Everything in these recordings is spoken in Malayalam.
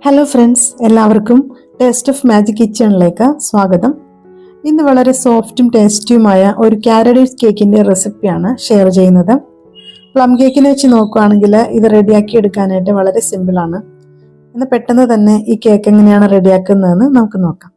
ഹലോ ഫ്രണ്ട്സ്, എല്ലാവർക്കും ടേസ്റ്റ് ഓഫ് മാജിക് കിച്ചണിലേക്ക് സ്വാഗതം. ഇന്ന് വളരെ സോഫ്റ്റും ടേസ്റ്റിയുമായ ഒരു കാരഡൈസ് കേക്കിൻ്റെ റെസിപ്പിയാണ് ഷെയർ ചെയ്യുന്നത്. പ്ലം കേക്കിനെ വെച്ച് നോക്കുകയാണെങ്കിൽ ഇത് റെഡിയാക്കി എടുക്കാനായിട്ട് വളരെ സിമ്പിളാണ്. ഇന്ന് പെട്ടെന്ന് തന്നെ ഈ കേക്ക് എങ്ങനെയാണ് റെഡിയാക്കുന്നതെന്ന് നമുക്ക് നോക്കാം.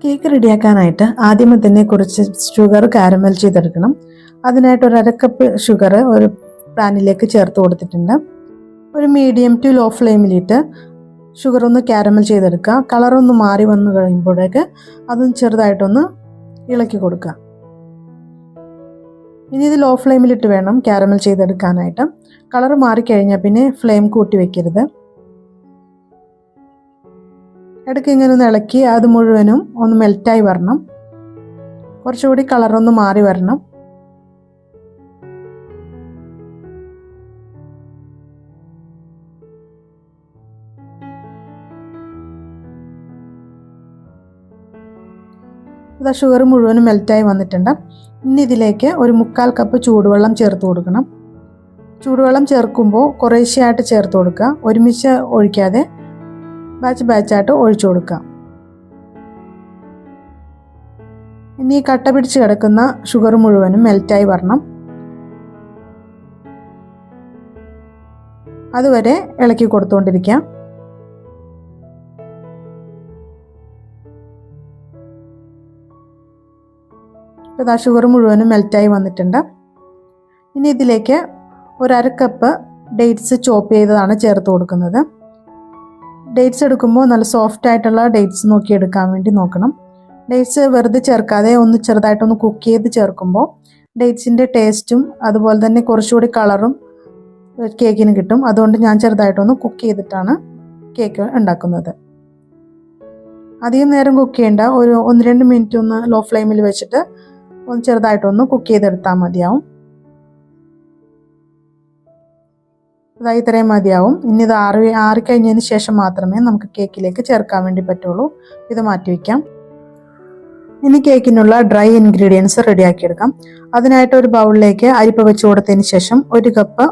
കേക്ക് റെഡിയാക്കാനായിട്ട് ആദ്യമേ തന്നെ കുറച്ച് ഷുഗർ കാരമൽ ചെയ്തെടുക്കണം. അതിനായിട്ട് ഒരു അരക്കപ്പ് ഷുഗർ ഒരു പാനിലേക്ക് ചേർത്ത് കൊടുത്തിട്ടുണ്ട്. ഒരു മീഡിയം ടു ലോ ഫ്ലെയിമിലിട്ട് ഷുഗർ ഒന്ന് കാരമൽ ചെയ്തെടുക്കുക. കളറൊന്ന് മാറി വന്നു കഴിയുമ്പോഴേക്ക് അതും ചെറുതായിട്ടൊന്ന് ഇളക്കി കൊടുക്കുക. ഇനി ഇത് ലോ ഫ്ലെയിമിലിട്ട് വേണം കാരമൽ ചെയ്തെടുക്കാനായിട്ട്. കളർ മാറിക്കഴിഞ്ഞാൽ പിന്നെ ഫ്ലെയിം കൂട്ടി വെക്കരുത്. ഇടയ്ക്ക് ഇങ്ങനെ ഒന്ന് ഇളക്കി അത് മുഴുവനും ഒന്ന് മെൽറ്റായി വരണം. കുറച്ചുകൂടി കളറൊന്ന് മാറി വരണം. ഇതാ ഷുഗർ മുഴുവനും മെൽറ്റായി വന്നിട്ടുണ്ട്. ഇനി ഇതിലേക്ക് ഒരു 1/4 കപ്പ് ചൂടുവെള്ളം ചേർത്ത് കൊടുക്കണം. ചൂടുവെള്ളം ചേർക്കുമ്പോൾ കുറേശ്ശെയായിട്ട് ചേർത്ത് കൊടുക്കുക. ഒരുമിച്ച് ഒഴിക്കാതെ ബാച്ചായിട്ട് ഒഴിച്ചു കൊടുക്കാം. ഇനി കട്ട പിടിച്ച് കിടക്കുന്ന ഷുഗർ മുഴുവനും മെൽറ്റായി വരണം. അതുവരെ ഇളക്കി കൊടുത്തുകൊണ്ടിരിക്കാം. ഇപ്പോൾ ഷുഗർ മുഴുവനും മെൽറ്റായി വന്നിട്ടുണ്ട്. ഇനി ഇതിലേക്ക് ഒരു 1/2 കപ്പ് ഡേറ്റ്സ് ചോപ്പ് ചെയ്തതാണ് ചേർത്ത് കൊടുക്കുന്നത്. ഡേറ്റ്സ് എടുക്കുമ്പോൾ നല്ല സോഫ്റ്റ് ആയിട്ടുള്ള ഡേറ്റ്സ് നോക്കി എടുക്കാൻ വേണ്ടി നോക്കണം. ഡേറ്റ്സ് വെറുതെ ചേർക്കാതെ ഒന്ന് ചെറുതായിട്ടൊന്ന് കുക്ക് ചെയ്ത് ചേർക്കുമ്പോൾ ഡേറ്റ്സിൻ്റെ ടേസ്റ്റും അതുപോലെ തന്നെ കുറച്ചുകൂടി കളറും കേക്കിന് കിട്ടും. അതുകൊണ്ട് ഞാൻ ചെറുതായിട്ടൊന്ന് കുക്ക് ചെയ്തിട്ടാണ് കേക്ക് ഉണ്ടാക്കുന്നത്. അധികം നേരം കുക്ക് ചെയ്യേണ്ട, ഒരു 1-2 മിനിറ്റ് ഒന്ന് ലോ ഫ്ലെയിമിൽ വെച്ചിട്ട് ഒന്ന് ചെറുതായിട്ടൊന്ന് കുക്ക് ചെയ്തെടുത്താൽ മതിയാവും. അതായത് ഇത്രയും മതിയാവും. ഇനി ഇത് ആറിക്കഴിഞ്ഞതിന് ശേഷം മാത്രമേ നമുക്ക് കേക്കിലേക്ക് ചേർക്കാൻ വേണ്ടി പറ്റുള്ളൂ. ഇത് മാറ്റി വയ്ക്കാം. ഇനി കേക്കിനുള്ള ഡ്രൈ ഇൻഗ്രീഡിയൻസ് റെഡിയാക്കിയെടുക്കാം. അതിനായിട്ട് ഒരു ബൗളിലേക്ക് അരിപ്പ വെച്ച് കൊടുത്തതിന് ശേഷം 1 കപ്പ്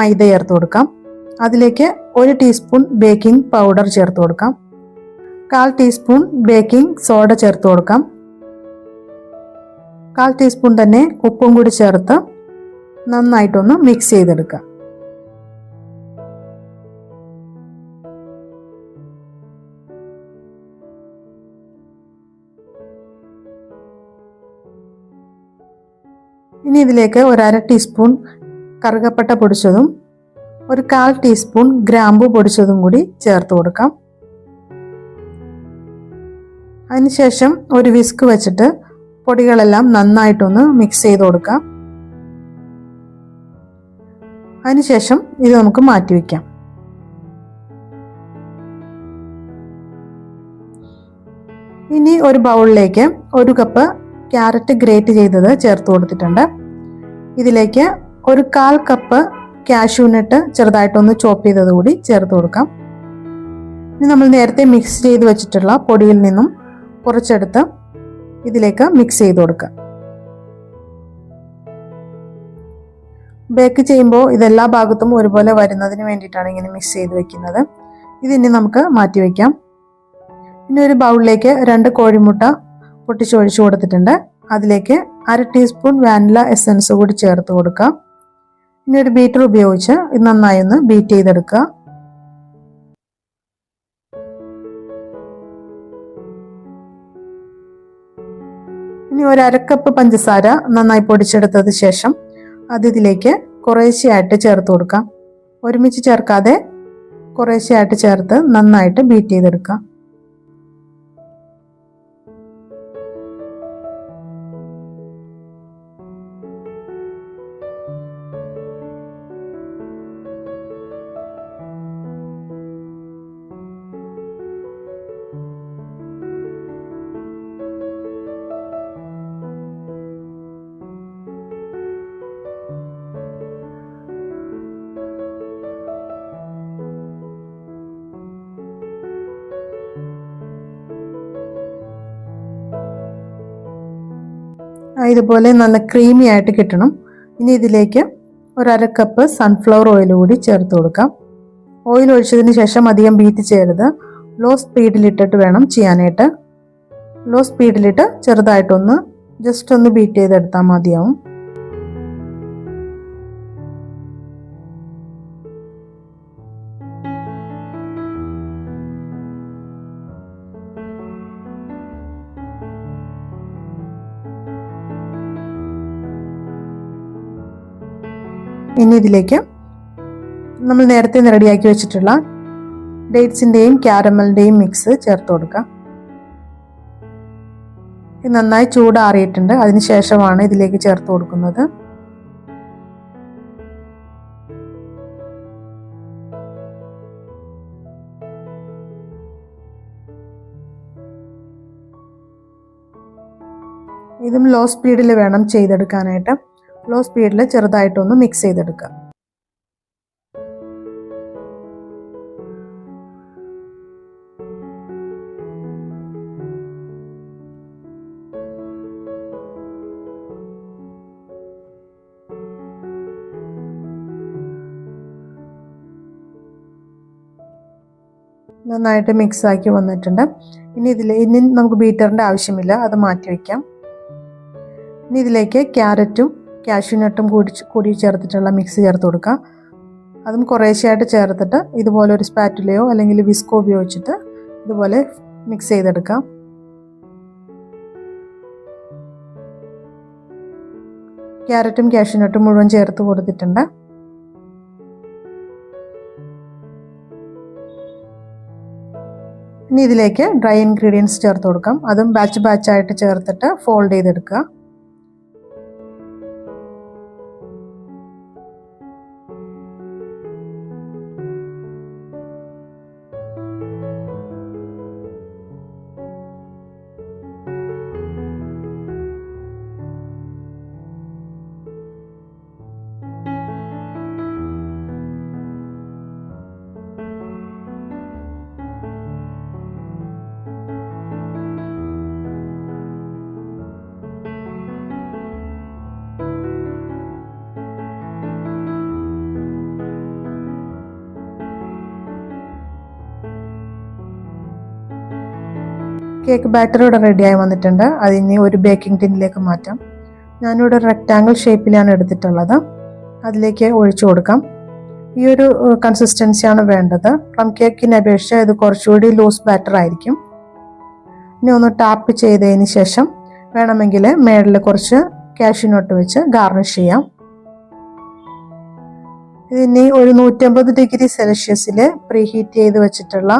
മൈദ ചേർത്ത് കൊടുക്കാം. അതിലേക്ക് 1 ടീസ്പൂൺ ബേക്കിംഗ് പൗഡർ ചേർത്ത് കൊടുക്കാം. 1/4 ടീസ്പൂൺ ബേക്കിംഗ് സോഡ ചേർത്ത് കൊടുക്കാം. 1/4 ടീസ്പൂൺ തന്നെ ഉപ്പും കൂടി ചേർത്ത് നന്നായിട്ടൊന്ന് മിക്സ് ചെയ്തെടുക്കാം. ഇനി ഇതിലേക്ക് ഒരു 1/2 ടീസ്പൂൺ കറുകപ്പട്ട പൊടിച്ചതും 1/4 ടീസ്പൂൺ ഗ്രാമ്പു പൊടിച്ചതും കൂടി ചേർത്ത് കൊടുക്കാം. അതിനുശേഷം ഒരു വിസ്ക് വെച്ചിട്ട് പൊടികളെല്ലാം നന്നായിട്ടൊന്ന് മിക്സ് ചെയ്ത് കൊടുക്കാം. അതിനുശേഷം ഇത് നമുക്ക് മാറ്റി വയ്ക്കാം. ഇനി ഒരു ബൗളിലേക്ക് 1 കപ്പ് ക്യാരറ്റ് ഗ്രേറ്റ് ചെയ്തത് ചേർത്ത് കൊടുത്തിട്ടുണ്ട്. ഇതിലേക്ക് ഒരു 1/4 കപ്പ് കാഷ്യൂനട്ട് ചെറുതായിട്ടൊന്ന് ചോപ്പ് ചെയ്തത് കൂടി ചേർത്ത് കൊടുക്കാം. ഇനി നമ്മൾ നേരത്തെ മിക്സ് ചെയ്ത് വെച്ചിട്ടുള്ള പൊടിയിൽ നിന്നും കുറച്ചെടുത്ത് ഇതിലേക്ക് മിക്സ് ചെയ്ത് കൊടുക്കുക. ബേക്ക് ചെയ്യുമ്പോൾ ഇതെല്ലാ ഭാഗത്തും ഒരുപോലെ വരുന്നതിന് വേണ്ടിയിട്ടാണ് ഇങ്ങനെ മിക്സ് ചെയ്ത് വെക്കുന്നത്. ഇതിനി നമുക്ക് മാറ്റി വയ്ക്കാം. ഇനി ഒരു ബൗളിലേക്ക് 2 കോഴിമുട്ട പൊട്ടിച്ചൊഴിച്ചു കൊടുത്തിട്ടുണ്ട്. അതിലേക്ക് 1/2 ടീസ്പൂൺ വാനില എസൻസ് കൂടി ചേർത്ത് കൊടുക്കാം. ഇനി ഒരു ബീറ്റർ ഉപയോഗിച്ച് ഇത് നന്നായി ഒന്ന് ബീറ്റ് ചെയ്തെടുക്കുക. ഇനി ഒരു 1/2 കപ്പ് പഞ്ചസാര നന്നായി പൊടിച്ചെടുത്തത് ശേഷം അത് ഇതിലേക്ക് കുറേശ്ശെയായിട്ട് ചേർത്ത് കൊടുക്കാം. ഒരുമിച്ച് ചേർക്കാതെ കുറേശ്ശെയായിട്ട് ചേർത്ത് നന്നായിട്ട് ബീറ്റ് ചെയ്തെടുക്കാം. ഇതുപോലെ നല്ല ക്രീമി ആയിട്ട് കിട്ടണം. ഇനി ഇതിലേക്ക് ഒരു 1/2 കപ്പ് സൺഫ്ലവർ ഓയിൽ കൂടി ചേർത്ത് കൊടുക്കാം. ഓയിൽ ഒഴിച്ചതിന് ശേഷം അധികം ബീറ്റ് ചെയ്യരുത്. ലോ സ്പീഡിലിട്ടിട്ട് വേണം ചെയ്യാനായിട്ട്. ലോ സ്പീഡിലിട്ട് ചെറുതായിട്ടൊന്ന് ജസ്റ്റ് ഒന്ന് ബീറ്റ് ചെയ്തെടുത്താൽ മതിയാവും. ഇനി ഇതിലേക്ക് നമ്മൾ നേരത്തെ റെഡിയാക്കി വെച്ചിട്ടുള്ള ഡേറ്റ്സിൻ്റെയും ക്യാരമലിൻ്റെയും മിക്സ് ചേർത്ത് കൊടുക്കാം. ഇത് നന്നായി ചൂടാറിയിട്ടുണ്ട്. അതിനുശേഷമാണ് ഇതിലേക്ക് ചേർത്ത് കൊടുക്കുന്നത്. ഇതും ലോ സ്പീഡിൽ വേണം ചെയ്തെടുക്കാനായിട്ട്. ലോ സ്പീഡിൽ ചെറുതായിട്ടൊന്ന് മിക്സ് ചെയ്തെടുക്കുക. നന്നായിട്ട് മിക്സ് ആക്കി വന്നിട്ടുണ്ട്. ഇനി നമുക്ക് ബീറ്ററിൻ്റെ ആവശ്യമില്ല, അത് മാറ്റി വയ്ക്കാം. ഇനി ഇതിലേക്ക് ക്യാരറ്റും കാഷ്യൂനട്ടും കൂടി ചേർത്തിട്ടുള്ള മിക്സ് ചേർത്ത് കൊടുക്കുക. അതും കുറേശ്ശെയായിട്ട് ചേർത്തിട്ട് ഇതുപോലെ ഒരു സ്പാറ്റുലയോ അല്ലെങ്കിൽ വിസ്കോ ഉപയോഗിച്ചിട്ട് ഇതുപോലെ മിക്സ് ചെയ്തെടുക്കാം. ക്യാരറ്റും കാഷ്യൂനട്ടും മുഴുവൻ ചേർത്ത് കൊടുത്തിട്ടുണ്ട്. ഇനി ഇതിലേക്ക് ഡ്രൈ ഇൻഗ്രീഡിയൻസ് ചേർത്ത് കൊടുക്കാം. അതും ബാച്ചായിട്ട് ചേർത്തിട്ട് ഫോൾഡ് ചെയ്തെടുക്കുക. കേക്ക് ബാറ്റർ ഇവിടെ റെഡിയായി വന്നിട്ടുണ്ട്. അതിനി ഒരു ബേക്കിംഗ് ടിന്നിലേക്ക് മാറ്റാം. ഞാനിവിടെ ഒരു റെക്റ്റാങ്കിൾ ഷേപ്പിലാണ് എടുത്തിട്ടുള്ളത്. അതിലേക്ക് ഒഴിച്ചു കൊടുക്കാം. ഈ ഒരു കൺസിസ്റ്റൻസിയാണ് വേണ്ടത്. പ്ലം കേക്കിനെ അപേക്ഷിച്ച് ഇത് കുറച്ചുകൂടി ലൂസ് ബാറ്റർ ആയിരിക്കും. ഇനി ഒന്ന് ടാപ്പ് ചെയ്തതിന് ശേഷം വേണമെങ്കിൽ മേളിൽ കുറച്ച് കാഷ്യൂനട്ട് വെച്ച് ഗാർണിഷ് ചെയ്യാം. ഇതിനി ഒരു 150 ഡിഗ്രി സെൽഷ്യസിൽ പ്രീഹീറ്റ് ചെയ്ത് വെച്ചിട്ടുള്ള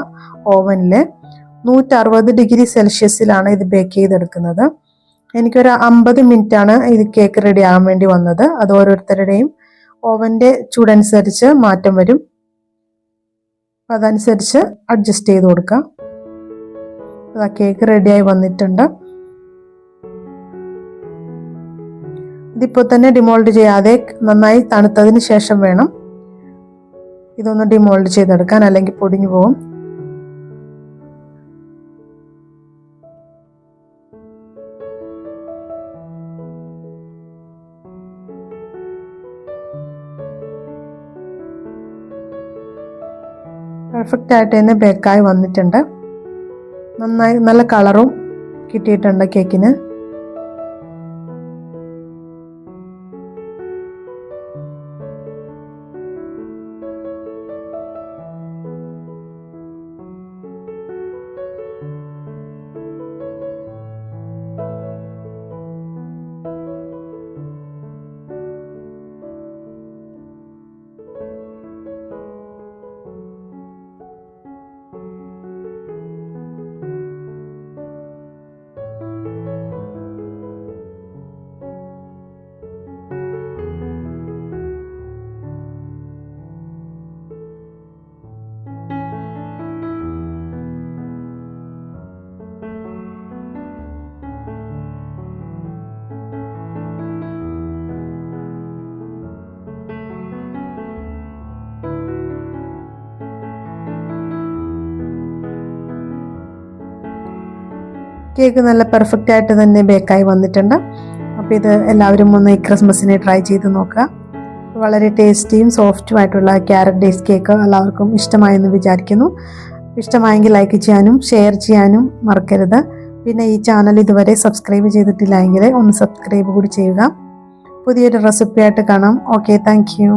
ഓവനിൽ 160 ഡിഗ്രി സെൽഷ്യസിലാണ് ഇത് ബേക്ക് ചെയ്തെടുക്കുന്നത്. എനിക്കൊരു 50 മിനിറ്റാണ് ഇത് കേക്ക് റെഡി ആകാൻ വേണ്ടി വന്നത്. അത് ഓരോരുത്തരുടെയും ഓവൻ്റെ ചൂടനുസരിച്ച് മാറ്റം വരും. അപ്പം അതനുസരിച്ച് അഡ്ജസ്റ്റ് ചെയ്ത് കൊടുക്കാം. അതാ കേക്ക് റെഡിയായി വന്നിട്ടുണ്ട്. ഇതിപ്പോൾ തന്നെ ഡിമോൾഡ് ചെയ്യാതെ നന്നായി തണുത്തതിന് ശേഷം വേണം ഇതൊന്ന് ഡിമോൾഡ് ചെയ്തെടുക്കാൻ, അല്ലെങ്കിൽ പൊടിഞ്ഞു പോകും. പെർഫെക്റ്റ് ആയിട്ട് തന്നെ ബേക്കായി വന്നിട്ടുണ്ട്. നന്നായി നല്ല കളറും കിട്ടിയിട്ടുണ്ട് കേക്കിന്. കേക്ക് നല്ല പെർഫെക്റ്റ് ആയിട്ട് തന്നെ ബേക്കായി വന്നിട്ടുണ്ട്. അപ്പോൾ ഇത് എല്ലാവരും ഒന്ന് ഈ ക്രിസ്മസിന് ട്രൈ ചെയ്ത് നോക്കുക. വളരെ ടേസ്റ്റിയും സോഫ്റ്റുമായിട്ടുള്ള ക്യാരറ്റ് ഡേറ്റ്സ് കേക്ക് എല്ലാവർക്കും ഇഷ്ടമായെന്ന് വിചാരിക്കുന്നു. ഇഷ്ടമായെങ്കിൽ ലൈക്ക് ചെയ്യാനും ഷെയർ ചെയ്യാനും മറക്കരുത്. പിന്നെ ഈ ചാനൽ ഇതുവരെ സബ്സ്ക്രൈബ് ചെയ്തിട്ടില്ല എങ്കിൽ ഒന്ന് സബ്സ്ക്രൈബ് കൂടി ചെയ്യുക. പുതിയൊരു റെസിപ്പിയായിട്ട് കാണാം. Okay, thank you.